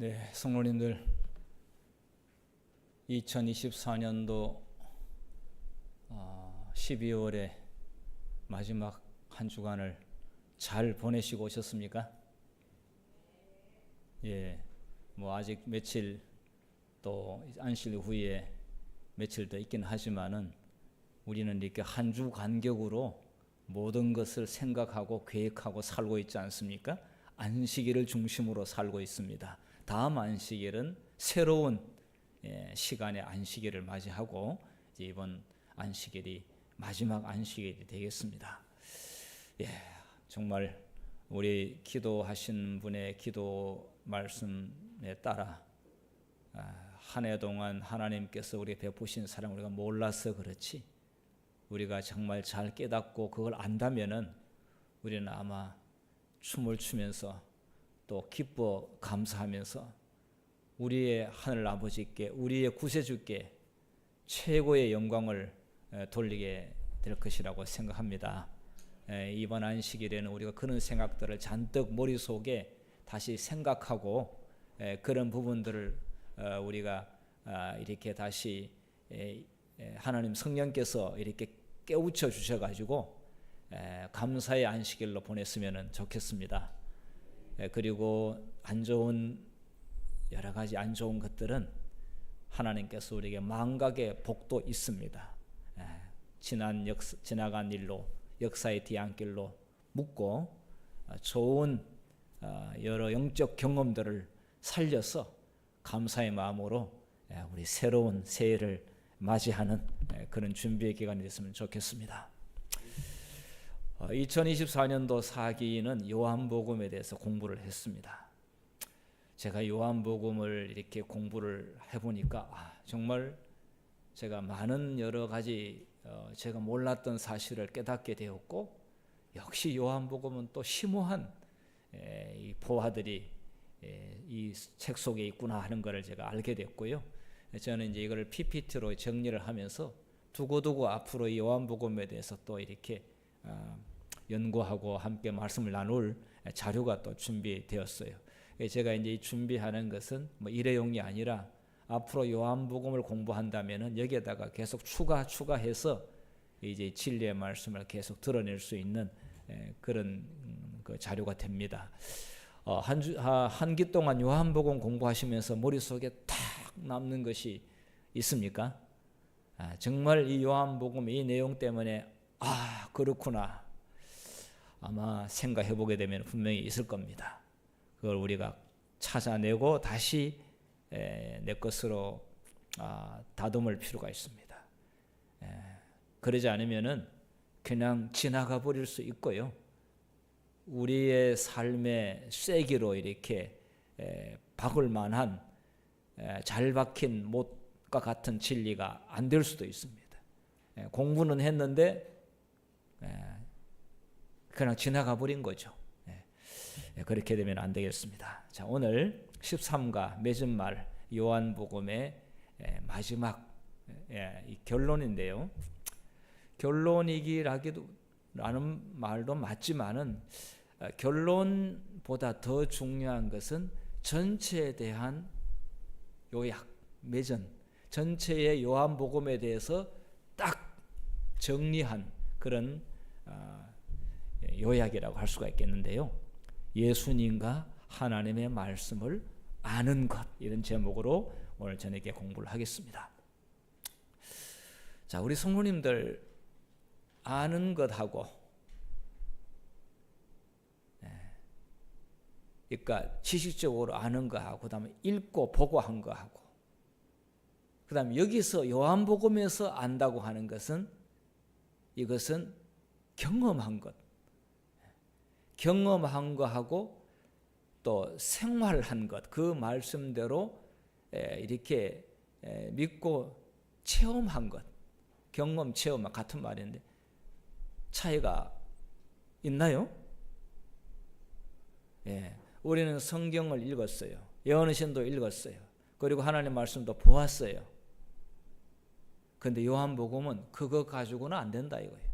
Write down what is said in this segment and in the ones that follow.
네, 성도님들 2024년도 12월의 마지막 한 주간을 잘 보내시고 오셨습니까? 예, 뭐 아직 며칠 또 안식 후에 며칠 더 있긴 하지만은 우리는 이렇게 한 주 간격으로 모든 것을 생각하고 계획하고 살고 있지 않습니까? 안식일을 중심으로 살고 있습니다. 다음 안식일은 새로운 시간의 안식일을 맞이하고 이번 안식일이 마지막 안식일이 되겠습니다. 예, 정말 우리 기도하신 분의 기도 말씀에 따라 한 해 동안 하나님께서 우리에게 베푸신 사랑 우리가 몰라서 그렇지, 우리가 정말 잘 깨닫고 그걸 안다면은 우리는 아마 춤을 추면서 또 기뻐 감사하면서 우리의 하늘 아버지께, 우리의 구세주께 최고의 영광을 돌리게 될 것이라고 생각합니다. 이번 안식일에는 우리가 그런 생각들을 잔뜩 머릿속에 다시 생각하고 그런 부분들을 우리가 이렇게 다시 하나님 성령께서 이렇게 깨우쳐 주셔가지고 감사의 안식일로 보냈으면 좋겠습니다. 그리고 안 좋은 여러 가지 안 좋은 것들은 하나님께서 우리에게 망각의 복도 있습니다. 지나간 일로 역사의 뒤안길로 묻고 좋은 여러 영적 경험들을 살려서 감사의 마음으로 우리 새로운 새해를 맞이하는 그런 준비의 기간이 됐으면 좋겠습니다. 2024년도 사기는 요한복음에 대해서 공부를 했습니다. 제가 요한복음을 이렇게 공부를 해보니까 정말 제가 많은 여러 가지 제가 몰랐던 사실을 깨닫게 되었고, 역시 요한복음은 또 심오한 이 보화들이 이 책 속에 있구나 하는 것을 제가 알게 됐고요. 저는 이제 이걸 PPT로 정리를 하면서 두고두고 앞으로 이 요한복음에 대해서 또 이렇게 연구하고 함께 말씀을 나눌 자료가 또 준비되었어요. 제가 이제 준비하는 것은 뭐 일회용이 아니라 앞으로 요한복음을 공부한다면은 여기에다가 계속 추가해서 이제 진리의 말씀을 계속 드러낼 수 있는 그런 그 자료가 됩니다. 한 기 동안 요한복음 공부하시면서 머릿속에 탁 남는 것이 있습니까? 정말 이 요한복음 이 내용 때문에 그렇구나 아마 생각해 보게 되면 분명히 있을 겁니다. 그걸 우리가 찾아내고 다시 내 것으로 다듬을 필요가 있습니다. 그러지 않으면은 그냥 지나가 버릴 수 있고요. 우리의 삶의 쐐기로 이렇게 박을 만한 잘 박힌 못과 같은 진리가 안 될 수도 있습니다. 공부는 했는데 그냥 지나가 버린 거죠. 그렇게 되면 안 되겠습니다. 자, 오늘 13가 맺은 말 요한복음의 마지막 결론인데요. 결론이기라는 말도 맞지만은 결론보다 더 중요한 것은 전체에 대한 요약, 매전, 전체의 요한복음에 대해서 딱 정리한 그런 요약이라고 할 수가 있겠는데요. 예수님과 하나님의 말씀을 아는 것, 이런 제목으로 오늘 저녁에 공부를 하겠습니다. 자, 우리 성도님들 아는 것하고 그러니까 지식적으로 아는 거하고 그다음에 읽고 보고 한 거하고 그다음에 여기서 요한복음에서 안다고 하는 것은 이것은 경험한 것, 경험한 거하고 또 생활한 것, 그 말씀대로 이렇게 믿고 체험한 것, 경험, 체험 같은 말인데 차이가 있나요? 우리는 성경을 읽었어요. 예언신도 읽었어요. 그리고 하나님 말씀도 보았어요. 그런데 요한복음은 그거 가지고는 안 된다 이거예요.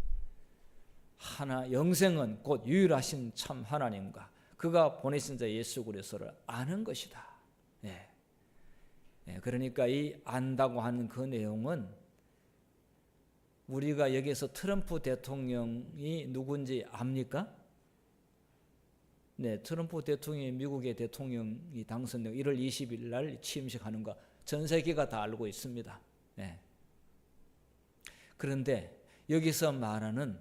영생은 곧 유일하신 참 하나님과 그가 보내신 자 예수 그리스도를 아는 것이다. 예. 그러니까 이 안다고 하는 그 내용은 우리가 여기서 트럼프 대통령이 누군지 압니까? 네, 트럼프 대통령이 미국의 대통령이 당선되고 1월 20일 날 취임식하는 거 전 세계가 다 알고 있습니다. 네. 그런데 여기서 말하는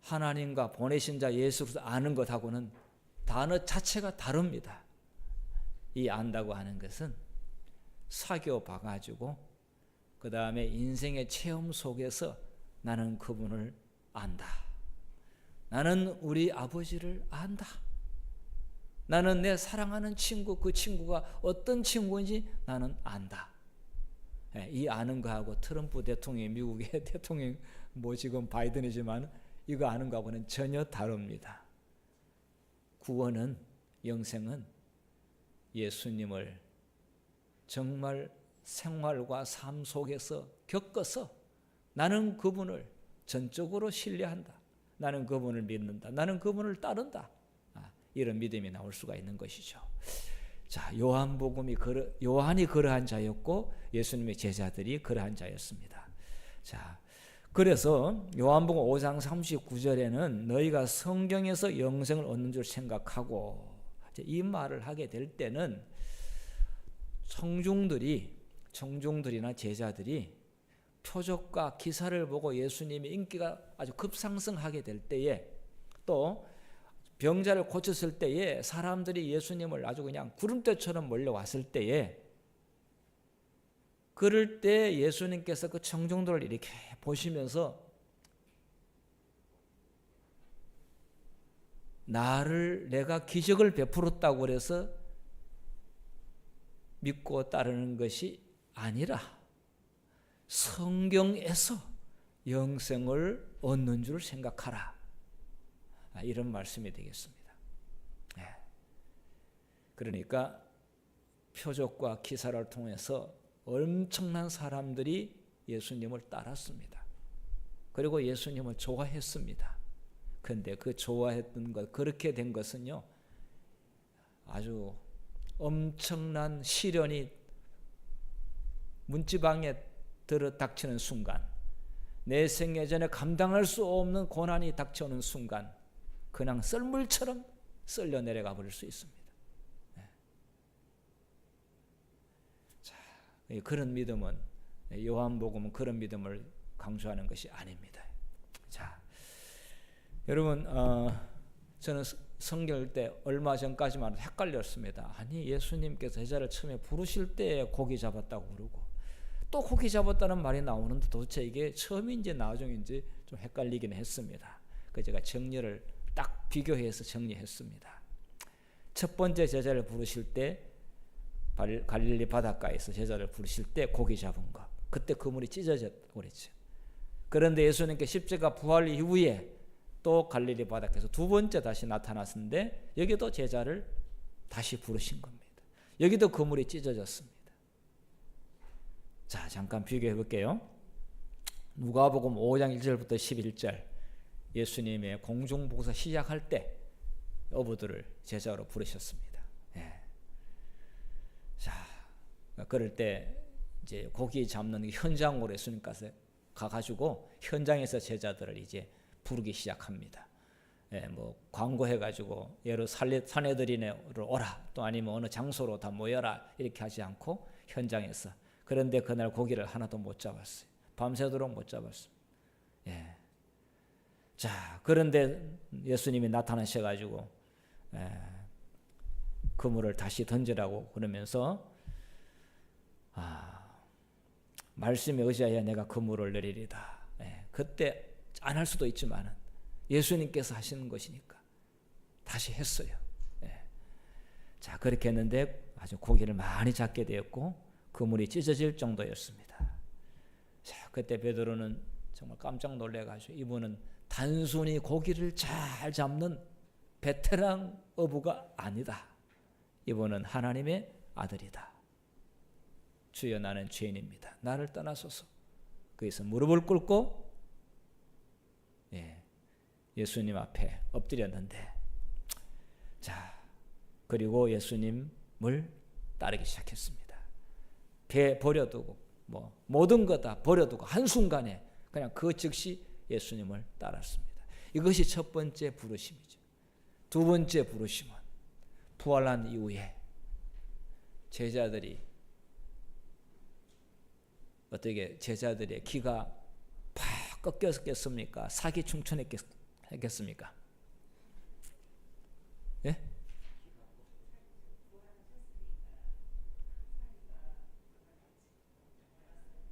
하나님과 보내신 자 예수 그리스도 아는 것하고는 단어 자체가 다릅니다. 이 안다고 하는 것은 사교 봐가지고 그 다음에 인생의 체험 속에서 나는 그분을 안다. 나는 우리 아버지를 안다. 나는 내 사랑하는 친구, 그 친구가 어떤 친구인지 나는 안다. 이 아는 거하고 트럼프 대통령이 미국의 대통령 뭐 지금 바이든이지만 이거 아는 거하고는 전혀 다릅니다. 구원은, 영생은 예수님을 정말 생활과 삶 속에서 겪어서 나는 그분을 전적으로 신뢰한다. 나는 그분을 믿는다. 나는 그분을 따른다. 이런 믿음이 나올 수가 있는 것이죠. 자, 요한이 그러한 자였고 예수님의 제자들이 그러한 자였습니다. 자, 그래서 요한복음 5장 39절에는 너희가 성경에서 영생을 얻는 줄 생각하고 이 말을 하게 될 때는 청중들이나 제자들이 표적과 기사를 보고 예수님의 인기가 아주 급상승하게 될 때에 또 병자를 고쳤을 때에 사람들이 예수님을 아주 그냥 구름대처럼 몰려왔을 때에 그럴 때 예수님께서 그 청중들을 이렇게 보시면서 내가 기적을 베풀었다고 해서 믿고 따르는 것이 아니라 성경에서 영생을 얻는 줄 생각하라. 이런 말씀이 되겠습니다. 그러니까 표적과 기사를 통해서 엄청난 사람들이 예수님을 따랐습니다. 그리고 예수님을 좋아했습니다. 그런데 그 좋아했던 것, 그렇게 된 것은요, 아주 엄청난 시련이 문지방에 들어닥치는 순간, 내 생애 전에 감당할 수 없는 고난이 닥쳐오는 순간 그냥 썰물처럼 썰려 내려가 버릴 수 있습니다. 자, 그런 믿음은 요한복음은 그런 믿음을 강조하는 것이 아닙니다. 자, 여러분, 저는 성경일 때 얼마 전까지만 헷갈렸습니다. 아니, 예수님께서 제자를 처음에 부르실 때 고기 잡았다고 그러고 또 고기 잡았다는 말이 나오는데 도대체 이게 처음인지 나중인지 좀 헷갈리긴 했습니다. 그래서 제가 정리를 딱 비교해서 정리했습니다. 첫 번째 제자를 부르실 때 갈릴리 바닷가에서 제자를 부르실 때 고기 잡은 거, 그때 그물이 찢어졌다고 그랬죠. 그런데 예수님께 십자가 부활 이후에 또 갈릴리 바닷가에서 두 번째 다시 나타났는데 여기도 제자를 다시 부르신 겁니다. 여기도 그물이 찢어졌습니다. 자, 잠깐 비교해 볼게요. 누가복음 5장 1절부터 11절 예수님의 공중복사 시작할 때 어부들을 제자로 부르셨습니다. 자, 그럴 때 이제 고기 잡는 현장으로 예수님께서 가가지고 현장에서 제자들을 이제 부르기 시작합니다. 뭐 광고해가지고 예로 사내들이네로 오라, 또 아니면 어느 장소로 다 모여라 이렇게 하지 않고 현장에서. 그런데 그날 고기를 하나도 못 잡았어요. 밤새도록 못 잡았어요. 자, 그런데 예수님이 나타나셔가지고 그물을 다시 던지라고 그러면서 말씀에 의지하여 내가 그물을 내리리다. 그때 안 할 수도 있지만 예수님께서 하시는 것이니까 다시 했어요. 자, 그렇게 했는데 아주 고기를 많이 잡게 되었고 그물이 찢어질 정도였습니다. 자, 그때 베드로는 정말 깜짝 놀래가지고 이분은 단순히 고기를 잘 잡는 베테랑 어부가 아니다. 이분은 하나님의 아들이다. 주여, 나는 죄인입니다. 나를 떠나소서. 그래서 무릎을 꿇고 예수님 앞에 엎드렸는데, 자, 그리고 예수님을 따르기 시작했습니다. 배 버려두고 뭐 모든 것 다 버려두고 한순간에 그냥 그 즉시 예수님을 따랐습니다. 이것이 첫 번째 부르심이죠. 두 번째 부르심은 부활한 이후에 제자들이 어떻게 제자들의 기가 팍 꺾였겠습니까? 사기 충천했겠습니까? 예?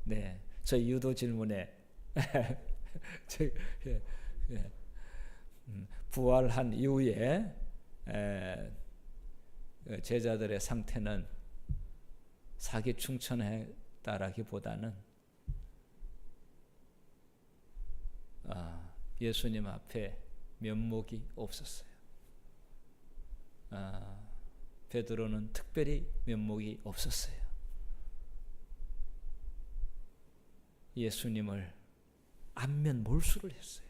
네, 저 유도 질문에 저, 예, 예. 부활한 이후에 제자들의 상태는 사기 충천했다라기보다는 예수님 앞에 면목이 없었어요. 베드로는 특별히 면목이 없었어요. 예수님을 안면 몰수를 했어요.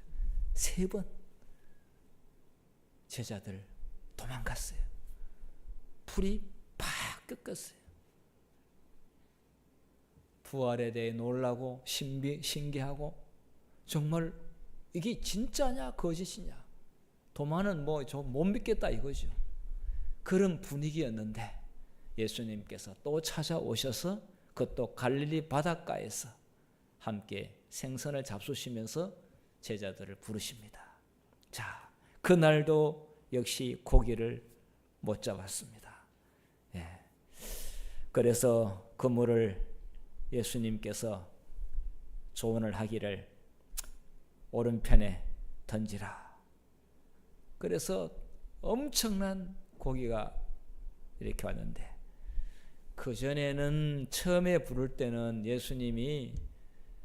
3번 제자들 도망갔어요. 풀이 팍 꺾었어요. 부활에 대해 놀라고 신기하고 정말 이게 진짜냐 거짓이냐 도마는 뭐 저 못 믿겠다 이거죠. 그런 분위기였는데 예수님께서 또 찾아오셔서 그것도 갈릴리 바닷가에서 함께 생선을 잡수시면서 제자들을 부르십니다. 자, 그날도 역시 고기를 못 잡았습니다. 예. 그래서 그물을 예수님께서 조언을 하기를 오른편에 던지라. 그래서 엄청난 고기가 이렇게 왔는데 그 전에는 처음에 부를 때는 예수님이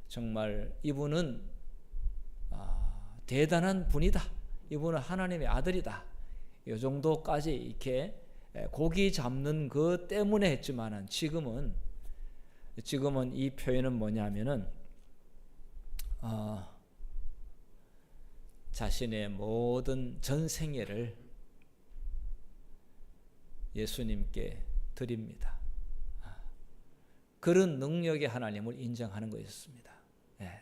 정말 이분은 대단한 분이다. 이분은 하나님의 아들이다. 이 정도까지 이렇게 고기 잡는 것 때문에 했지만은 지금은 이 표현은 뭐냐면은 자신의 모든 전생애를 예수님께 드립니다. 그런 능력의 하나님을 인정하는 것이었습니다. 예.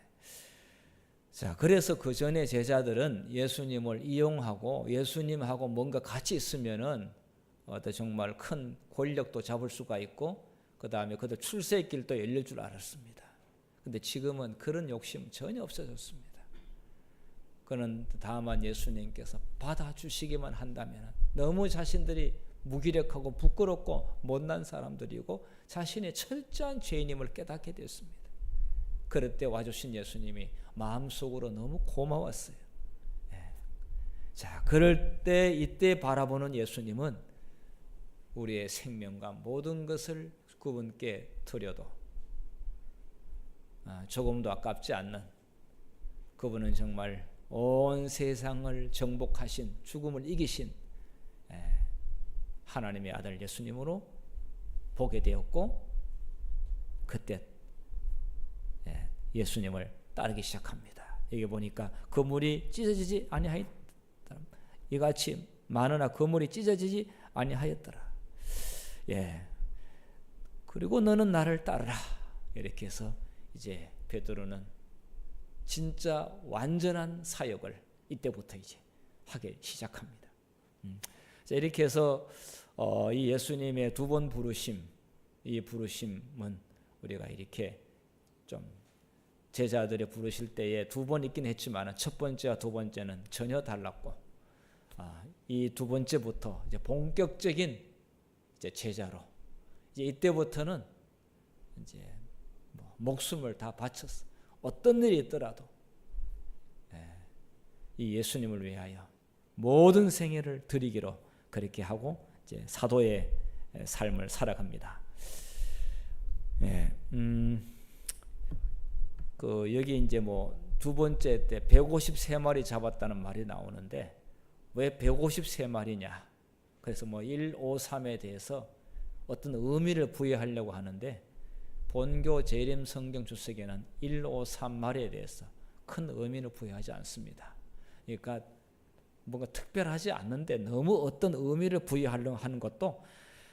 자, 그래서 그 전에 제자들은 예수님을 이용하고 예수님하고 뭔가 같이 있으면은 정말 큰 권력도 잡을 수가 있고 그 다음에 그들 출세의 길도 열릴 줄 알았습니다. 근데 지금은 그런 욕심 전혀 없어졌습니다. 그는 다만 예수님께서 받아주시기만 한다면 너무 자신들이 무기력하고 부끄럽고 못난 사람들이고 자신의 철저한 죄인임을 깨닫게 되었습니다. 그럴 때 와주신 예수님이 마음속으로 너무 고마웠어요. 예. 자, 그럴 때 이때 바라보는 예수님은 우리의 생명과 모든 것을 그분께 드려도 조금도 아깝지 않는 그분은 정말 온 세상을 정복하신 죽음을 이기신 하나님의 아들 예수님으로 보게 되었고 그때 예수님을 따르기 시작합니다. 여기 보니까 그물이 찢어지지 아니하였더라. 이같이 많으나 그물이 찢어지지 아니하였더라. 예. 그리고 너는 나를 따르라. 이렇게 해서 이제 베드로는 진짜 완전한 사역을 이때부터 이제 하기 시작합니다. 자, 이렇게 해서 이 예수님의 두 번 부르심, 이 부르심은 우리가 이렇게 좀 제자들이 부르실 때에 두 번 있긴 했지만 첫 번째와 두 번째는 전혀 달랐고 이 두 번째부터 이제 본격적인 이제 제자로 이제 이때부터는 이제 목숨을 다 바쳐서 어떤 일이 있더라도 이 예수님을 위하여 모든 생애를 드리기로 그렇게 하고 이제 사도의 삶을 살아갑니다. 예, 여기 이제 두 번째 때 153마리 잡았다는 말이 나오는데 왜 153마리냐? 그래서 153에 대해서 어떤 의미를 부여하려고 하는데 본교 재림 성경 주석에는 153마리에 대해서 큰 의미를 부여하지 않습니다. 그러니까 뭔가 특별하지 않는데 너무 어떤 의미를 부여하려고 하는 것도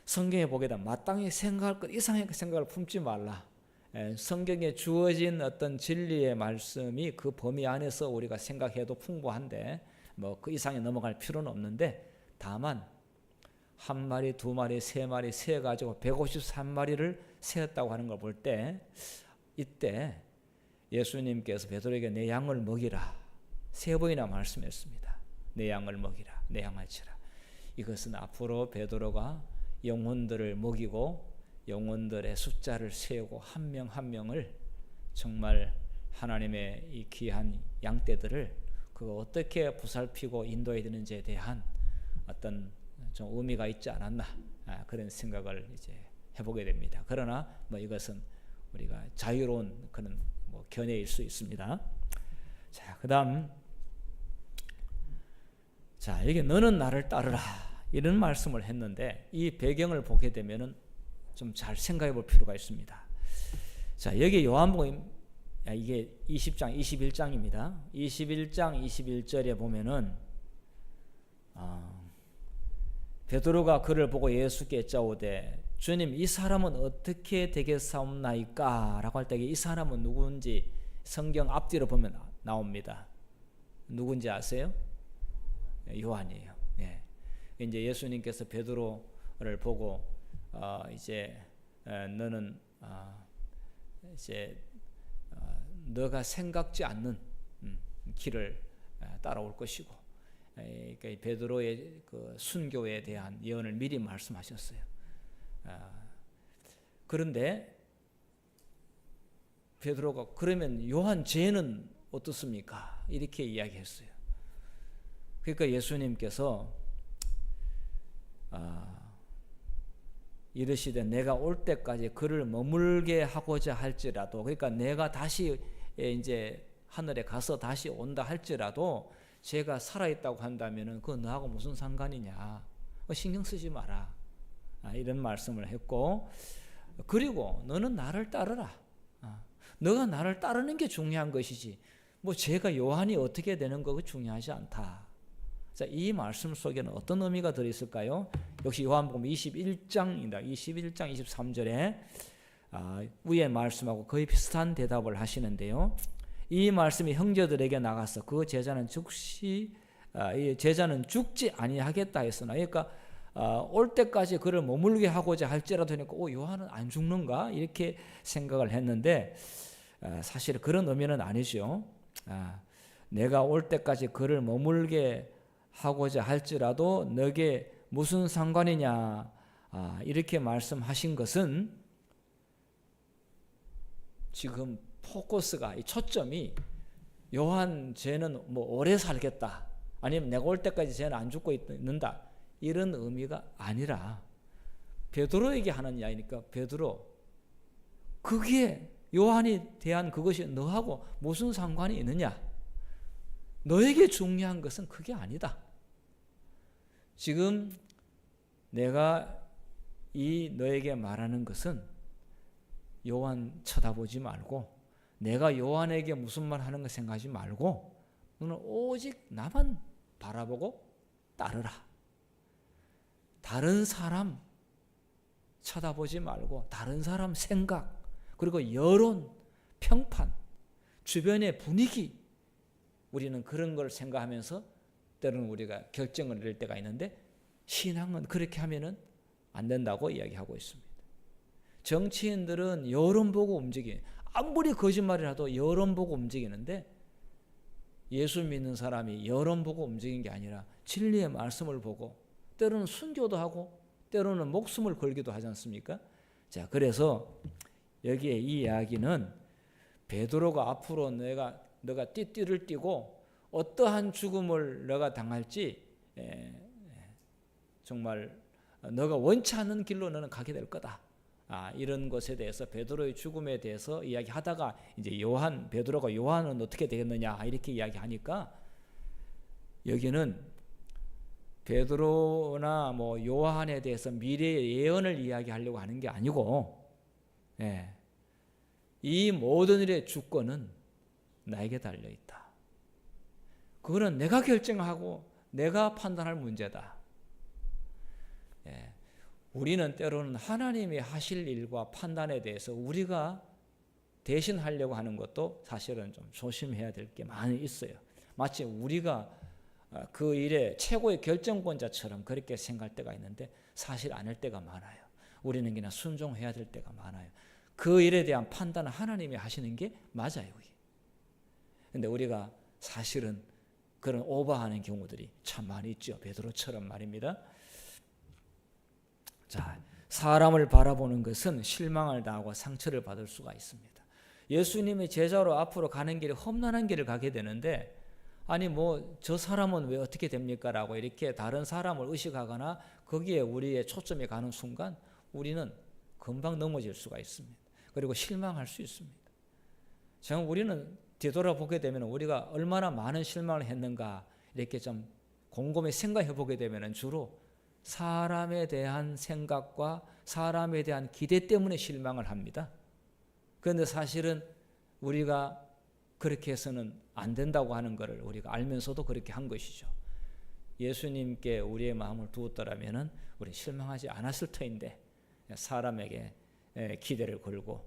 성경에 보게 되면 마땅히 생각할 것 이상의 생각을 품지 말라. 성경에 주어진 어떤 진리의 말씀이 그 범위 안에서 우리가 생각해도 풍부한데 뭐 그 이상에 넘어갈 필요는 없는데, 다만 한 마리, 두 마리, 세 마리 세 가지고 153마리를 세었다고 하는 걸 볼 때, 이때 예수님께서 베드로에게 내 양을 먹이라 세 번이나 말씀했습니다. 내 양을 먹이라, 내 양을 치라. 이것은 앞으로 베드로가 영혼들을 먹이고 영혼들의 숫자를 세우고 한 명 한 명을 정말 하나님의 이 귀한 양떼들을 그거 어떻게 보살피고 인도해야 되는지에 대한 어떤 좀 의미가 있지 않았나, 그런 생각을 이제 해보게 됩니다. 그러나 뭐 이것은 우리가 자유로운 그런 뭐 견해일 수 있습니다. 자, 그다음 자, 여기 너는 나를 따르라 이런 말씀을 했는데, 이 배경을 보게 되면은 좀 잘 생각해 볼 필요가 있습니다. 자, 여기 요한복음 이게 20장 21장입니다. 21장 21절에 보면은 베드로가 그를 보고 예수께 여짜오되 주님, 이 사람은 어떻게 되겠사옵나이까? 라고 할 때 이 사람은 누구인지 성경 앞뒤로 보면 나옵니다. 누군지 아세요? 요한이에요. 예. 이제 예수님께서 베드로를 보고 이제 너는 이제 너가 생각지 않는 길을 따라올 것이고, 그러니까 베드로의 그 순교에 대한 예언을 미리 말씀하셨어요. 그런데 베드로가 그러면 요한 죄는 어떻습니까? 이렇게 이야기했어요. 그러니까 예수님께서 이르시되 내가 올 때까지 그를 머물게 하고자 할지라도, 그러니까 내가 다시 이제 하늘에 가서 다시 온다 할지라도 제가 살아있다고 한다면은 그거 너하고 무슨 상관이냐, 신경 쓰지 마라, 이런 말씀을 했고, 그리고 너는 나를 따르라. 너가 나를 따르는 게 중요한 것이지 뭐 제가 요한이 어떻게 되는 거 중요하지 않다. 자, 이 말씀 속에는 어떤 의미가 들어있을까요? 역시 요한복음 21장입니다. 21장 23절에 위의 말씀하고 거의 비슷한 대답을 하시는데요. 이 말씀이 형제들에게 나가서 그 제자는 죽지 아니하겠다 했으나, 그러니까 올 때까지 그를 머물게 하고자 할지라도 하니까 요한은 안 죽는가? 이렇게 생각을 했는데 사실 그런 의미는 아니죠. 내가 올 때까지 그를 머물게 하고자 할지라도 너게 무슨 상관이냐, 이렇게 말씀하신 것은 지금 포커스가, 이 초점이 요한 쟤는 뭐 오래 살겠다, 아니면 내가 올 때까지 쟤는 안 죽고 있는다, 이런 의미가 아니라 베드로에게 하는 이야기니까, 베드로, 그게 요한이 대한 그것이 너하고 무슨 상관이 있느냐? 너에게 중요한 것은 그게 아니다. 지금 내가 이 너에게 말하는 것은 요한 쳐다보지 말고, 내가 요한에게 무슨 말 하는 거 생각하지 말고, 너는 오직 나만 바라보고 따르라. 다른 사람 쳐다보지 말고, 다른 사람 생각, 그리고 여론, 평판, 주변의 분위기, 우리는 그런 걸 생각하면서 때로는 우리가 결정을 내릴 때가 있는데, 신앙은 그렇게 하면은 안 된다고 이야기하고 있습니다. 정치인들은 여론 보고 움직여요. 아무리 거짓말이라도 여론 보고 움직이는데, 예수 믿는 사람이 여론 보고 움직이는 게 아니라 진리의 말씀을 보고, 때로는 순교도 하고 때로는 목숨을 걸기도 하지 않습니까? 자, 그래서 여기에 이 이야기는 베드로가 앞으로 너가 띠띠를 띠고 어떠한 죽음을 너가 당할지 정말 너가 원치 않는 길로 너는 가게 될 거다. 이런 것에 대해서, 베드로의 죽음에 대해서 이야기하다가 이제 베드로가 요한은 어떻게 되겠느냐 이렇게 이야기하니까, 여기는 베드로나 뭐 요한에 대해서 미래의 예언을 이야기하려고 하는 게 아니고, 이 모든 일의 주권은 나에게 달려 있다. 그거는 내가 결정하고 내가 판단할 문제다. 우리는 때로는 하나님이 하실 일과 판단에 대해서 우리가 대신 하려고 하는 것도 사실은 좀 조심해야 될 게 많이 있어요. 마치 우리가 그 일의 최고의 결정권자처럼 그렇게 생각할 때가 있는데 사실 아닐 때가 많아요. 우리는 그냥 순종해야 될 때가 많아요. 그 일에 대한 판단은 하나님이 하시는 게 맞아요. 그런데 우리가 사실은 그런 오버하는 경우들이 참 많이 있죠. 베드로처럼 말입니다. 자, 사람을 바라보는 것은 실망을 당하고 상처를 받을 수가 있습니다. 예수님이 제자로 앞으로 가는 길에 험난한 길을 가게 되는데 아니 뭐 저 사람은 왜 어떻게 됩니까? 라고 이렇게 다른 사람을 의식하거나 거기에 우리의 초점이 가는 순간 우리는 금방 넘어질 수가 있습니다. 그리고 실망할 수 있습니다. 정말 우리는 되돌아보게 되면 우리가 얼마나 많은 실망을 했는가 이렇게 좀 곰곰이 생각해 보게 되면 주로 사람에 대한 생각과 사람에 대한 기대 때문에 실망을 합니다. 그런데 사실은 우리가 그렇게 해서는 안 된다고 하는 것을 우리가 알면서도 그렇게 한 것이죠. 예수님께 우리의 마음을 두었더라면 우리 실망하지 않았을 터인데 사람에게 기대를 걸고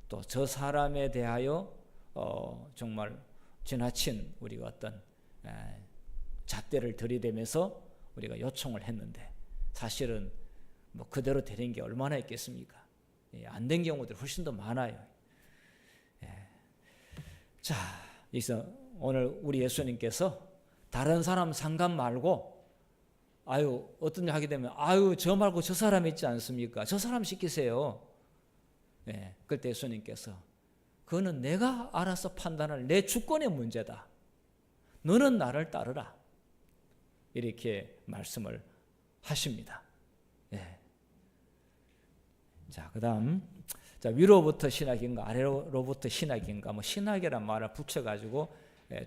또 저 사람에 대하여 정말 지나친 우리가 어떤 잣대를 들이대면서 우리가 요청을 했는데 사실은 뭐 그대로 되는 게 얼마나 있겠습니까? 안 된 경우들 훨씬 더 많아요. 자, 그래서 오늘 우리 예수님께서 다른 사람 상관 말고 어떤 일 하게 되면 저 말고 저 사람 있지 않습니까? 저 사람 시키세요. 그때 예수님께서 그거는 내가 알아서 판단할 내 주권의 문제다. 너는 나를 따르라. 이렇게 말씀을 하십니다. 자, 그다음 위로부터 신학인가 아래로부터 신학인가 뭐 신학이란 말을 붙여가지고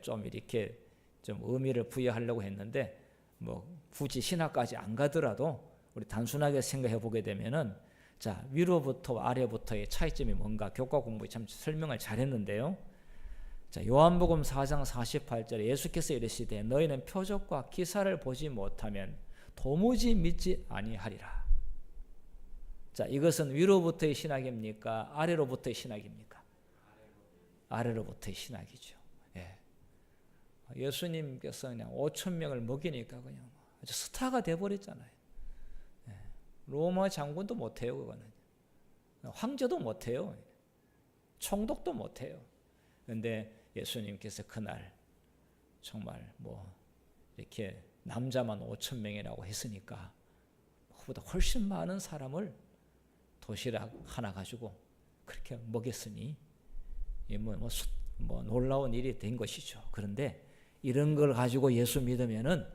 좀 이렇게 좀 의미를 부여하려고 했는데 뭐 굳이 신학까지 안 가더라도 우리 단순하게 생각해 보게 되면은 자 위로부터 아래부터의 차이점이 뭔가 교과 공부에 참 설명을 잘했는데요. 자 요한복음 4장 48절에 예수께서 이르시되 너희는 표적과 기사를 보지 못하면 도무지 믿지 아니하리라. 자 이것은 위로부터의 신학입니까? 아래로부터의 신학입니까? 아래로부터의 신학이죠. 예수님께서 그냥 5천 명을 먹이니까 그냥 아주 스타가 돼버렸잖아요. 로마 장군도 못해요. 그거는 황제도 못해요. 총독도 못해요. 그런데 예수님께서 그날 정말 뭐 이렇게 남자만 5천 명이라고 했으니까 그보다 훨씬 많은 사람을 도시락 하나 가지고 그렇게 먹였으니 뭐 놀라운 일이 된 것이죠. 그런데 이런 걸 가지고 예수 믿으면은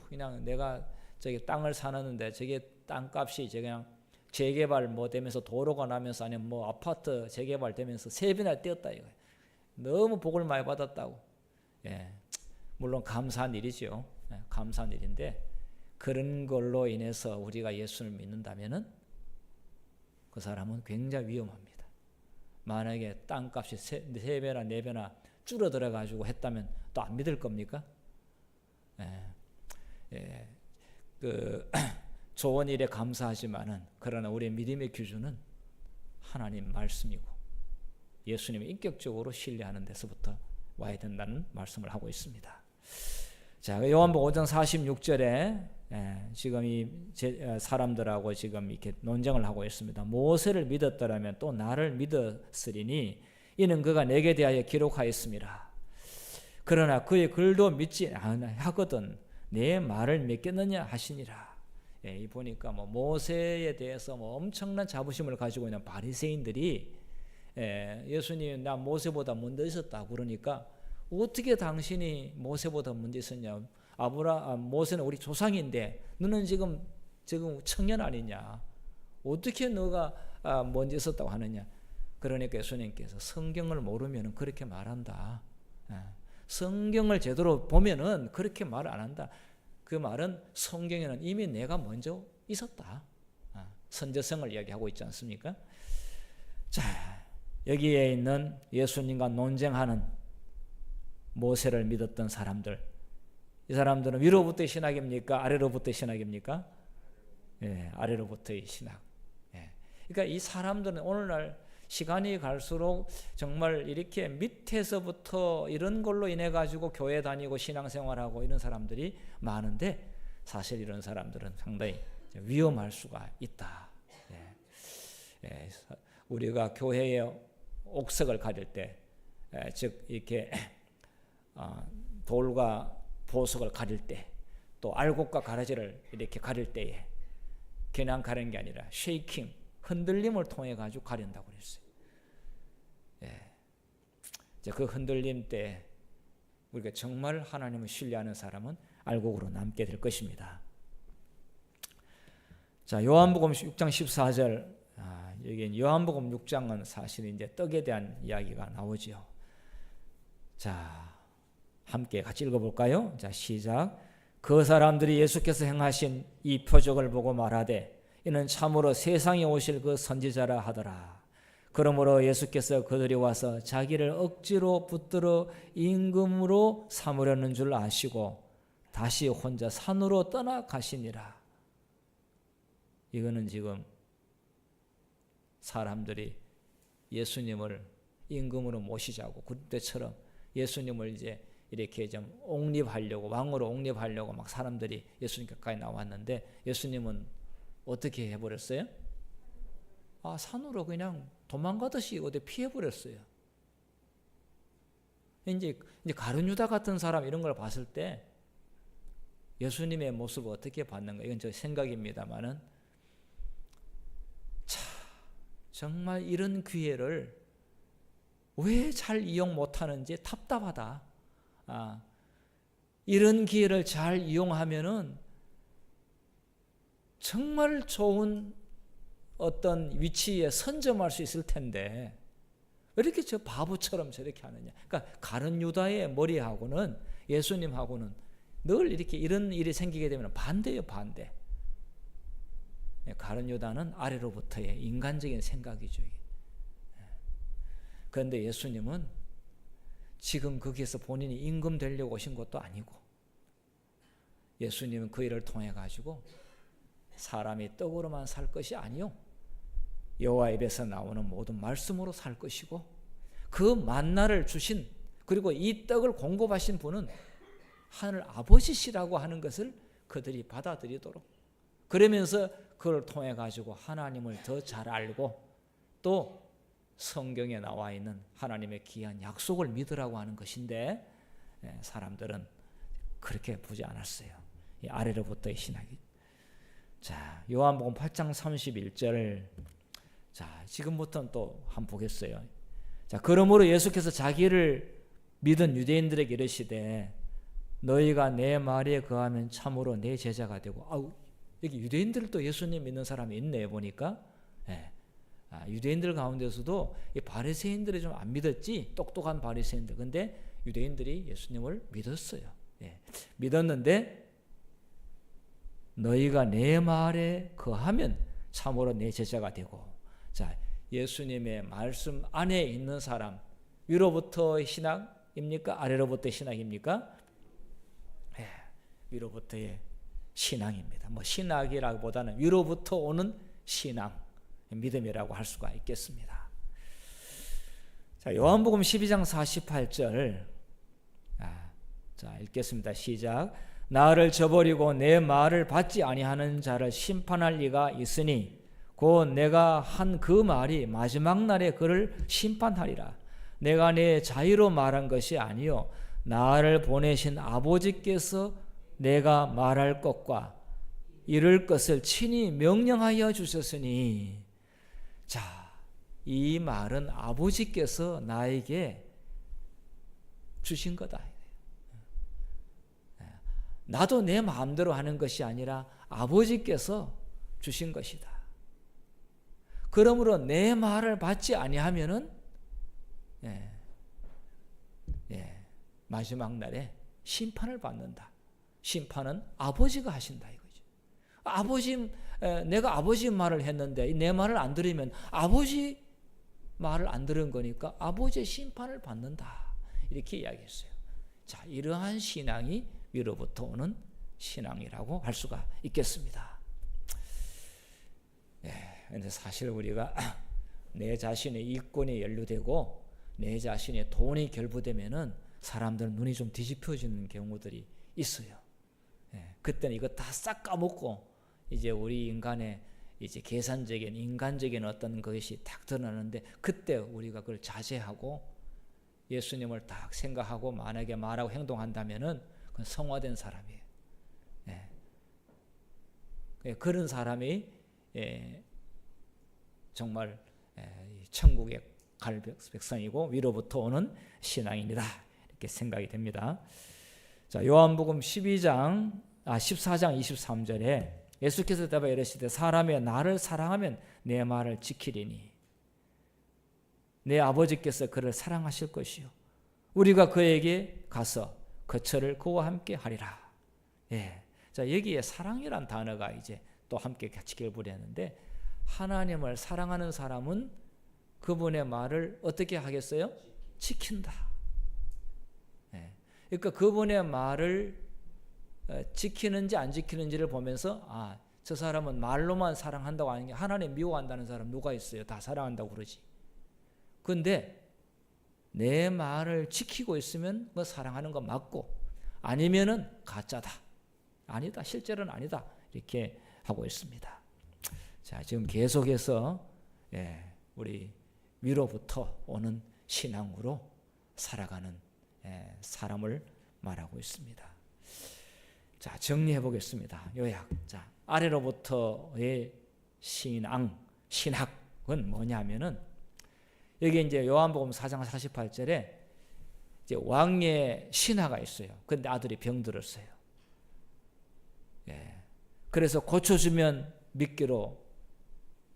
그냥 내가 저기 땅을 사놨는데 저게 땅값이 그냥 재개발 뭐 되면서 도로가 나면서 아니면 뭐 아파트 재개발 되면서 3배나 뛰었다 이거예요. 너무 복을 많이 받았다고. 물론 감사한 일이죠. 감사한 일인데 그런 걸로 인해서 우리가 예수를 믿는다면은 그 사람은 굉장히 위험합니다. 만약에 땅값이 3배나 4배나 줄어들어 가지고 했다면 또 안 믿을 겁니까? 그 좋은 일에 감사하지만은 그러나 우리의 믿음의 기준은 하나님 말씀이고 예수님을 인격적으로 신뢰하는 데서부터 와야 된다는 말씀을 하고 있습니다. 자, 요한복음 5장 46절에 지금 이 사람들하고 지금 이렇게 논쟁을 하고 있습니다. 모세를 믿었더라면 또 나를 믿었으리니 이는 그가 내게 대하여 기록하였습니다. 그러나 그의 글도 믿지 하거든 내 말을 믿겠느냐 하시니라. 이 보니까 뭐 모세에 대해서 뭐 엄청난 자부심을 가지고 있는 바리새인들이 예수님 나 모세보다 먼저 있었다 그러니까 어떻게 당신이 모세보다 먼저 있었냐? 모세는 우리 조상인데 너는 지금 청년 아니냐? 어떻게 너가 먼저 있었다고 하느냐? 그러니까 예수님께서 성경을 모르면 그렇게 말한다. 성경을 제대로 보면은 그렇게 말 안 한다. 그 말은 성경에는 이미 내가 먼저 있었다. 선제성을 이야기하고 있지 않습니까? 자, 여기에 있는 예수님과 논쟁하는 모세를 믿었던 사람들, 이 사람들은 위로부터의 신학입니까? 아래로부터의 신학입니까? 아래로부터의 신학. 그러니까 이 사람들은 오늘날 시간이 갈수록 정말 이렇게 밑에서부터 이런 걸로 인해 가지고 교회 다니고 신앙생활하고 이런 사람들이 많은데, 사실 이런 사람들은 상당히 위험할 수가 있다. 우리가 교회의 옥석을 가릴 때, 즉 이렇게 돌과 보석을 가릴 때, 또 알곡과 가라지를 이렇게 가릴 때에 그냥 가리는 게 아니라 쉐이킹, 흔들림을 통해 가지고 가린다고 그랬어요. 그 흔들림 때 우리가 정말 하나님을 신뢰하는 사람은 알곡으로 남게 될 것입니다. 자, 요한복음 6장 14절. 여기 요한복음 6장은 사실 이제 떡에 대한 이야기가 나오죠. 자, 함께 같이 읽어볼까요? 자, 시작. 그 사람들이 예수께서 행하신 이 표적을 보고 말하되 이는 참으로 세상에 오실 그 선지자라 하더라. 그러므로 예수께서 그들이 와서 자기를 억지로 붙들어 임금으로 삼으려는 줄 아시고 다시 혼자 산으로 떠나가시니라. 이거는 지금 사람들이 예수님을 임금으로 모시자고 그때처럼 예수님을 이제 이렇게 좀 옹립하려고, 왕으로 옹립하려고 막 사람들이 예수님 가까이 나왔는데, 예수님은 어떻게 해버렸어요? 산으로 그냥 도망가듯이 어디 피해버렸어요. 이제 가룟 유다 같은 사람 이런 걸 봤을 때 예수님의 모습을 어떻게 봤는가? 이건 제 생각입니다만은, 정말 이런 기회를 왜 잘 이용 못하는지 답답하다. 이런 기회를 잘 이용하면은 정말 좋은 어떤 위치에 선점할 수 있을 텐데 왜 이렇게 저 바보처럼 저렇게 하느냐. 그러니까 가룟 유다의 머리하고는 예수님하고는 늘 이렇게 이런 일이 생기게 되면 반대예요, 반대. 가룟 유다는 아래로부터의 인간적인 생각이죠. 그런데 예수님은 지금 거기에서 본인이 임금 되려고 오신 것도 아니고, 예수님은 그 일을 통해 가지고 사람이 떡으로만 살 것이 아니요 여호와 입에서 나오는 모든 말씀으로 살 것이고, 그 만나를 주신, 그리고 이 떡을 공급하신 분은 하늘 아버지시라고 하는 것을 그들이 받아들이도록, 그러면서 그걸 통해 가지고 하나님을 더 잘 알고 또 성경에 나와 있는 하나님의 귀한 약속을 믿으라고 하는 것인데, 사람들은 그렇게 보지 않았어요. 이 아래로부터의 신학이. 자, 요한복음 8장 31절. 자, 지금부터는 또 한번 보겠어요. 자, 그러므로 예수께서 자기를 믿은 유대인들에게 이르시되 너희가 내 말에 거하면 참으로 내 제자가 되고. 여기 유대인들도 예수님 믿는 사람이 있네 보니까. 유대인들 가운데서도 이 바리새인들이 좀 안 믿었지, 똑똑한 바리새인들. 근데 유대인들이 예수님을 믿었어요. 믿었는데 너희가 내 말에 거하면 참으로 내 제자가 되고. 자, 예수님의 말씀 안에 있는 사람, 위로부터의 신앙입니까? 아래로부터의 신앙입니까? 위로부터의 신앙입니다. 신학이라기보다는 위로부터 오는 신앙, 믿음이라고 할 수가 있겠습니다. 자, 요한복음 12장 48절. 자, 읽겠습니다. 시작. 나를 저버리고 내 말을 받지 아니하는 자를 심판할 리가 있으니 곧 내가 한 그 말이 마지막 날에 그를 심판하리라. 내가 내 자유로 말한 것이 아니요 나를 보내신 아버지께서 내가 말할 것과 이룰 것을 친히 명령하여 주셨으니. 자, 이 말은 아버지께서 나에게 주신 거다. 나도 내 마음대로 하는 것이 아니라 아버지께서 주신 것이다. 그러므로 내 말을 받지 아니하면은 마지막 날에 심판을 받는다. 심판은 아버지가 하신다 이거죠. 내가 아버지 말을 했는데 내 말을 안 들으면 아버지 말을 안 들은 거니까 아버지의 심판을 받는다. 이렇게 이야기했어요. 자, 이러한 신앙이 위로부터 오는 신앙이라고 할 수가 있겠습니다. 근데 사실 우리가 내 자신의 이권에 연루되고 내 자신의 돈이 결부되면은 사람들 눈이 좀 뒤집혀지는 경우들이 있어요. 그때는 이거 다 싹 까먹고 이제 우리 인간의 이제 계산적인 인간적인 어떤 것이 딱 드러나는데, 그때 우리가 그걸 자제하고 예수님을 딱 생각하고 만약에 말하고 행동한다면은 그건 성화된 사람이에요. 그런 사람이 정말 천국에 갈 백성이고 위로부터 오는 신앙입니다. 이렇게 생각이 됩니다. 자, 요한복음 14장 23절에 예수께서 대답하여 이르시되 사람이 나를 사랑하면 내 말을 지키리니 내 아버지께서 그를 사랑하실 것이요 우리가 그에게 가서 거처를 그와 함께 하리라. 자, 여기에 사랑이란 단어가 이제 또 함께 같이 결부되는데, 하나님을 사랑하는 사람은 그분의 말을 어떻게 하겠어요? 지킨다. 그러니까 그분의 말을 지키는지 안 지키는지를 보면서 저 사람은 말로만 사랑한다고 하는 게, 하나님 미워한다는 사람 누가 있어요? 다 사랑한다고 그러지. 근데 내 말을 지키고 있으면 뭐 사랑하는 거 맞고, 아니면은 가짜다. 아니다. 실제로는 아니다. 이렇게 하고 있습니다. 자, 지금 계속해서 우리 위로부터 오는 신앙으로 살아가는 사람을 말하고 있습니다. 자, 정리해 보겠습니다. 요약. 자, 아래로부터의 신학은 뭐냐면은, 여기 이제 요한복음 4장 48절에 이제 왕의 신하가 있어요. 근데 아들이 병들었어요. 그래서 고쳐주면 믿기로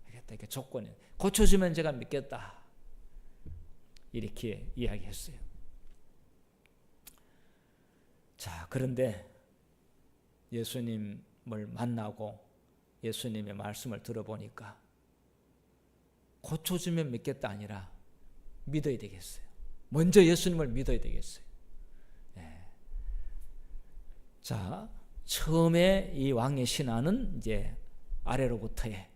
하겠다. 이렇게 조건이. 고쳐주면 제가 믿겠다. 이렇게 이야기했어요. 자, 그런데 예수님을 만나고 예수님의 말씀을 들어보니까 고쳐주면 믿겠다 아니라 믿어야 되겠어요. 먼저 예수님을 믿어야 되겠어요. 자, 처음에 이 왕의 신하는 이제 아래로부터의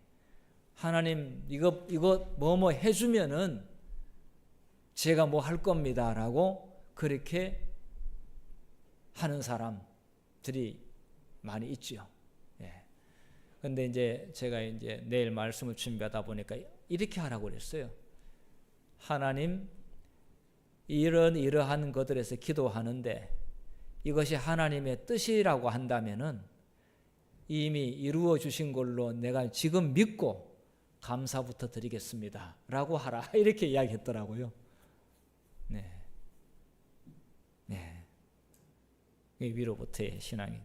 하나님 이거 뭐뭐 해주면은 제가 뭐 할 겁니다라고 그렇게 하는 사람들이 많이 있죠. 그런데 이제 제가 이제 내일 말씀을 준비하다 보니까 이렇게 하라고 그랬어요. 하나님, 이러한 것들에서 기도하는데 이것이 하나님의 뜻이라고 한다면은 이미 이루어 주신 걸로 내가 지금 믿고 감사부터 드리겠습니다. 라고 하라. 이렇게 이야기했더라고요. 위로부터의 신앙이.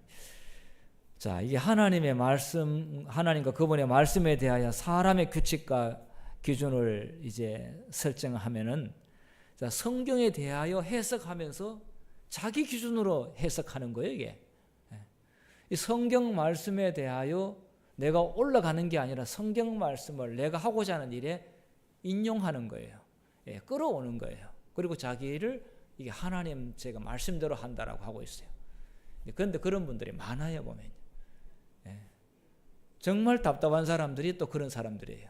자, 이게 하나님의 말씀, 하나님과 그분의 말씀에 대하여 사람의 규칙과 기준을 이제 설정하면은, 자, 성경에 대하여 해석하면서 자기 기준으로 해석하는 거예요, 이게. 이 성경 말씀에 대하여 내가 올라가는 게 아니라 성경 말씀을 내가 하고자 하는 일에 인용하는 거예요. 끌어오는 거예요. 그리고 자기를 이게 하나님 제가 말씀대로 한다라고 하고 있어요. 그런데 그런 분들이 많아요, 보면. 정말 답답한 사람들이 또 그런 사람들이에요.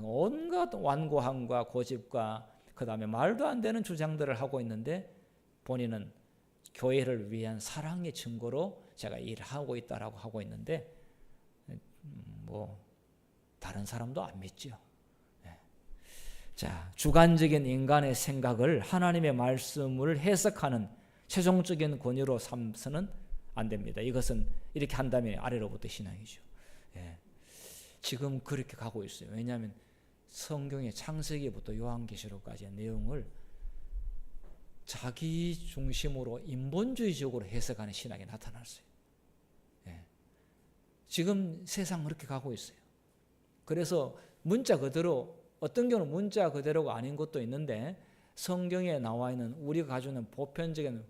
온갖 완고함과 고집과 그 다음에 말도 안 되는 주장들을 하고 있는데, 본인은 교회를 위한 사랑의 증거로 제가 일하고 있다라고 하고 있는데, 뭐 다른 사람도 안 믿죠. 자, 주관적인 인간의 생각을 하나님의 말씀을 해석하는 최종적인 권위로 삼서는 안 됩니다. 이것은 이렇게 한다면 아래로부터 신앙이죠. 지금 그렇게 가고 있어요. 왜냐하면 성경의 창세기부터 요한계시록까지의 내용을 자기 중심으로 인본주의적으로 해석하는 신학이 나타났어요. 지금 세상 그렇게 가고 있어요. 그래서 문자 그대로, 어떤 경우는 문자 그대로가 아닌 것도 있는데, 성경에 나와 있는 우리가 가지고 있는 보편적인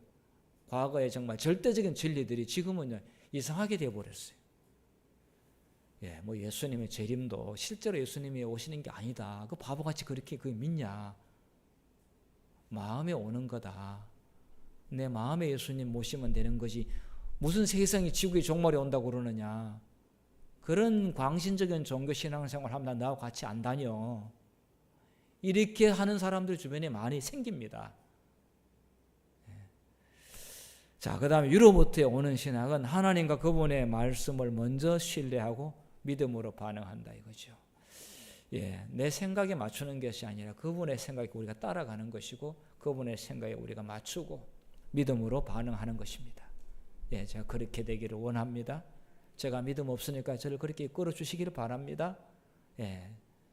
과거의 정말 절대적인 진리들이 지금은 이상하게 되어버렸어요. 뭐 예수님의 재림도 실제로 예수님이 오시는 게 아니다. 그 바보같이 그렇게 그걸 믿냐? 마음에 오는 거다. 내 마음에 예수님 모시면 되는 것이 무슨 세상이 지구의 종말이 온다고 그러느냐? 그런 광신적인 종교 신앙생활 하면 나하고 같이 안 다녀. 이렇게 하는 사람들 주변에 많이 생깁니다. 자, 그 다음에 유로부터에 오는 신학은 하나님과 그분의 말씀을 먼저 신뢰하고 믿음으로 반응한다 이거죠. 내 생각에 맞추는 것이 아니라 그분의 생각에 우리가 따라가는 것이고 그분의 생각에 우리가 맞추고 믿음으로 반응하는 것입니다. 제가 그렇게 되기를 원합니다. 제가 믿음 없으니까 저를 그렇게 이끌어 주시기를 바랍니다.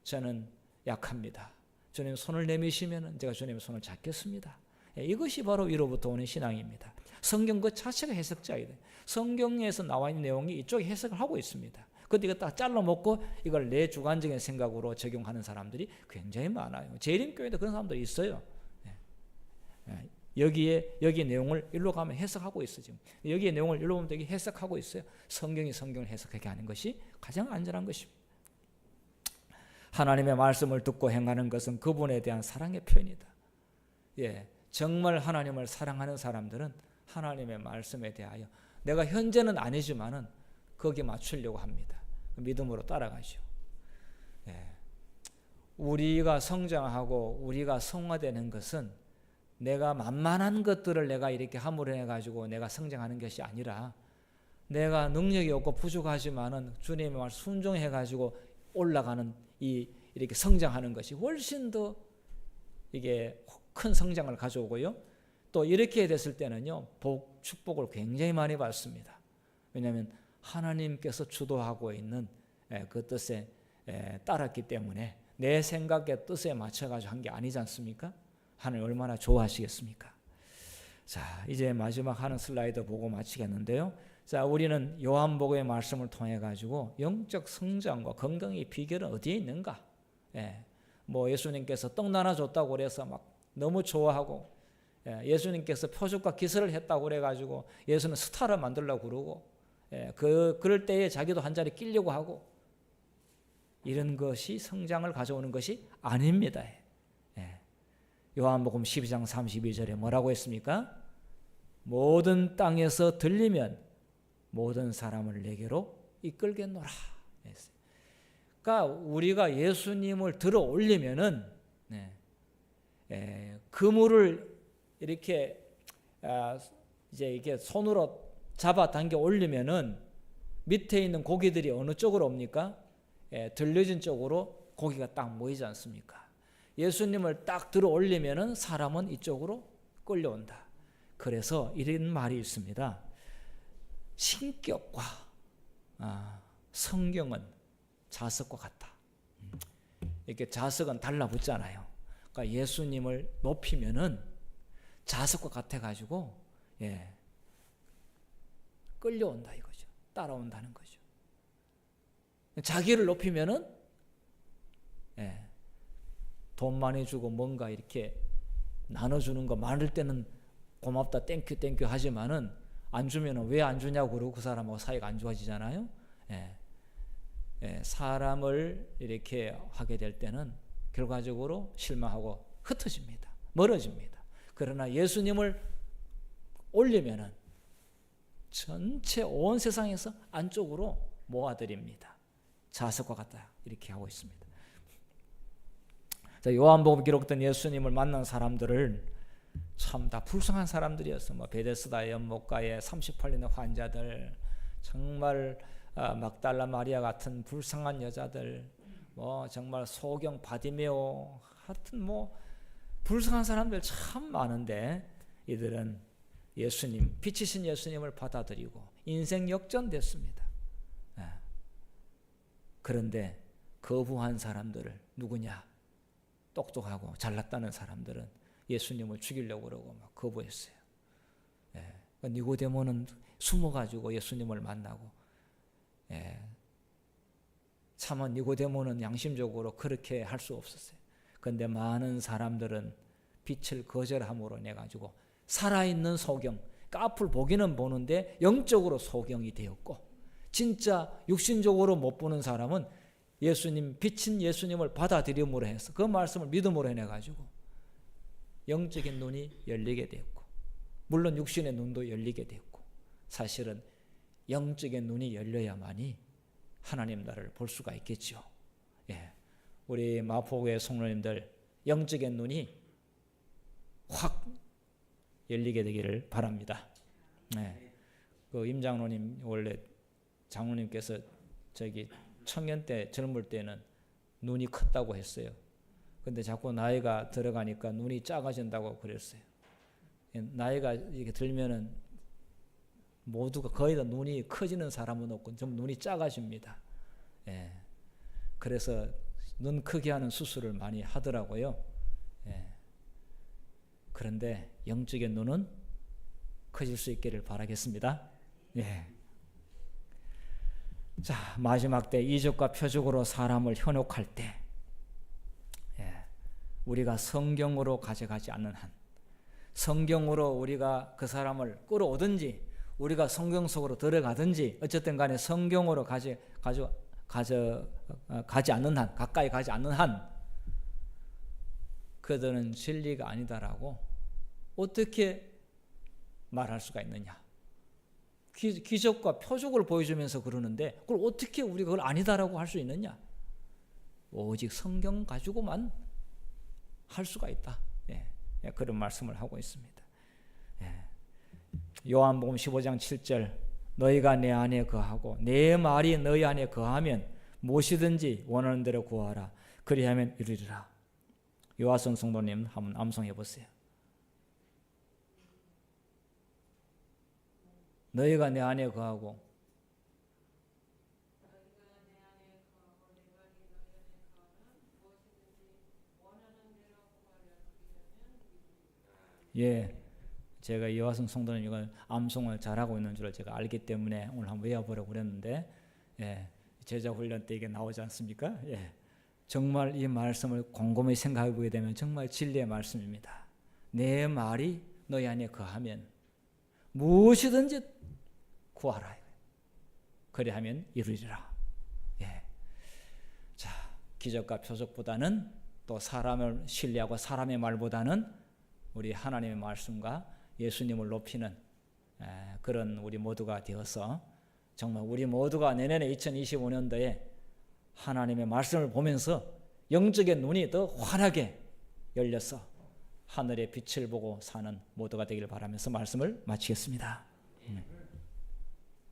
저는 약합니다. 주님 손을 내미시면 제가 주님의 손을 잡겠습니다. 이것이 바로 위로부터 오는 신앙입니다. 성경 그 자체가 해석자이다. 성경에서 나와 있는 내용이 이쪽에 해석을 하고 있습니다. 근데 이거 딱 잘라 먹고 이걸 내 주관적인 생각으로 적용하는 사람들이 굉장히 많아요. 재림교회도 그런 사람들이 있어요. 여기 내용을 일로 가면 해석하고 있어 지금. 여기에 내용을 일로 보면 되게 해석하고 있어요. 성경이 성경을 해석하게 하는 것이 가장 안전한 것입니다. 하나님의 말씀을 듣고 행하는 것은 그분에 대한 사랑의 표현이다. 정말 하나님을 사랑하는 사람들은 하나님의 말씀에 대하여 내가 현재는 아니지만은 거기에 맞추려고 합니다. 믿음으로 따라가죠. 우리가 성장하고 우리가 성화되는 것은 내가 만만한 것들을 내가 이렇게 함으로 해가지고 내가 성장하는 것이 아니라 내가 능력이 없고 부족하지만은 주님의 말 순종해가지고 올라가는 이렇게 성장하는 것이 훨씬 더 이게 큰 성장을 가져오고요. 또 이렇게 됐을 때는요, 축복을 굉장히 많이 받습니다. 왜냐하면 하나님께서 주도하고 있는 그 뜻에 따랐기 때문에 내 생각의 뜻에 맞춰가지고 한 게 아니지 않습니까? 하나님 얼마나 좋아하시겠습니까? 자, 이제 마지막 하는 슬라이드 보고 마치겠는데요. 자, 우리는 요한복음의 말씀을 통해 가지고 영적 성장과 건강의 비결은 어디에 있는가? 뭐 예수님께서 떡 나눠줬다고 그래서 막 너무 좋아하고, 예수님께서 표적과 기술을 했다고 그래가지고 예수는 스타를 만들려고 그러고, 그럴 때에 자기도 한 자리 끼려고 하고, 이런 것이 성장을 가져오는 것이 아닙니다. 요한복음 12장 32절에 뭐라고 했습니까? 모든 땅에서 들리면 모든 사람을 내게로 이끌겠노라. 그러니까 우리가 예수님을 들어 올리면은 그물을 이렇게 이제 이게 손으로 잡아 당겨 올리면은 밑에 있는 고기들이 어느 쪽으로 옵니까? 들려진 쪽으로 고기가 딱 모이지 않습니까? 예수님을 딱 들어 올리면은 사람은 이쪽으로 끌려온다. 그래서 이런 말이 있습니다. 신격과 성경은 자석과 같다. 이렇게 자석은 달라붙잖아요. 그러니까 예수님을 높이면은 자석과 같아가지고 끌려온다 이거죠. 따라온다는 거죠. 자기를 높이면은 돈 많이 주고 뭔가 이렇게 나눠주는 거 많을 때는 고맙다 땡큐 땡큐 하지만은 안 주면은 왜 안 주냐고 그러고 그 사람하고 사이가 안 좋아지잖아요. 사람을 이렇게 하게 될 때는 결과적으로 실망하고 흩어집니다. 멀어집니다. 그러나 예수님을 올리면은 전체 온 세상에서 안쪽으로 모아드립니다. 자석과 같다 이렇게 하고 있습니다. 자, 요한복음 기록된 예수님을 만난 사람들을 참 다 불쌍한 사람들이었어. 뭐 베데스다 연못가의 38년 환자들, 정말 막달라 마리아 같은 불쌍한 여자들, 뭐 정말 소경 바디메오, 하여튼 뭐 불쌍한 사람들 참 많은데 이들은 예수님, 빛이신 예수님을 받아들이고 인생 역전됐습니다. 그런데 거부한 사람들을 누구냐? 똑똑하고 잘났다는 사람들은 예수님을 죽이려고 그러고 막 거부했어요. 니고데모는 숨어가지고 예수님을 만나고, 차마 니고데모는 양심적으로 그렇게 할 수 없었어요. 그런데 많은 사람들은 빛을 거절함으로 인해 가지고 살아있는 소경, 그러니까 앞을 보기는 보는데 영적으로 소경이 되었고, 진짜 육신적으로 못 보는 사람은 예수님, 빛인 예수님을 받아들임으로 해서 그 말씀을 믿음으로 해내 가지고 영적인 눈이 열리게 되었고, 물론 육신의 눈도 열리게 되었고, 사실은 영적인 눈이 열려야만이 하나님 나라를 볼 수가 있겠죠. 예. 우리 마포구의 성도님들 영적인 눈이 확 열리게 되기를 바랍니다. 네. 그 임장로님 원래 장로님께서 저기 청년 때 젊을 때는 눈이 컸다고 했어요. 근데 자꾸 나이가 들어가니까 눈이 작아진다고 그랬어요. 나이가 이렇게 들면은 모두가 거의 다 눈이 커지는 사람은 없고 좀 눈이 작아집니다. 예. 그래서 눈 크게 하는 수술을 많이 하더라고요. 예. 그런데 영적인 눈은 커질 수 있기를 바라겠습니다. 예. 자, 마지막 때 이적과 표적으로 사람을 현혹할 때, 예. 우리가 성경으로 가져가지 않는 한, 성경으로 우리가 그 사람을 끌어오든지 우리가 성경 속으로 들어가든지 어쨌든 간에 성경으로 가지 않는 한, 가까이 가지 않는 한 그들은 진리가 아니다라고 어떻게 말할 수가 있느냐. 기적과 표적을 보여주면서 그러는데 그걸 어떻게 우리가 그걸 아니다라고 할 수 있느냐. 오직 성경 가지고만 할 수가 있다. 예, 그런 말씀을 하고 있습니다. 예. 요한복음 15장 7절 너희가 내 안에 거하고 내 말이 너희 안에 거하면 무엇이든지 원하는 대로 구하라. 그리하면 이루리라. 요하선 성도님 한번 암송해 보세요. 너희가 내 안에 거하고 예, 제가 요하선 성도님 이걸 암송을 잘하고 있는 줄 제가 알기 때문에 오늘 한번 외워보려고 그랬는데 예, 제자 훈련 때 이게 나오지 않습니까? 예, 정말 이 말씀을 곰곰이 생각해 보게 되면 정말 진리의 말씀입니다. 내 말이 너희 안에 거하면 무엇이든지 구하라. 그리하면 이루리라. 예. 자, 기적과 표적보다는 또 사람을 신뢰하고 사람의 말보다는 우리 하나님의 말씀과 예수님을 높이는 그런 우리 모두가 되어서 정말 우리 모두가 내년에 2025년도에 하나님의 말씀을 보면서 영적인 눈이 더 환하게 열려서 하늘의 빛을 보고 사는 모두가 되기를 바라면서 말씀을 마치겠습니다.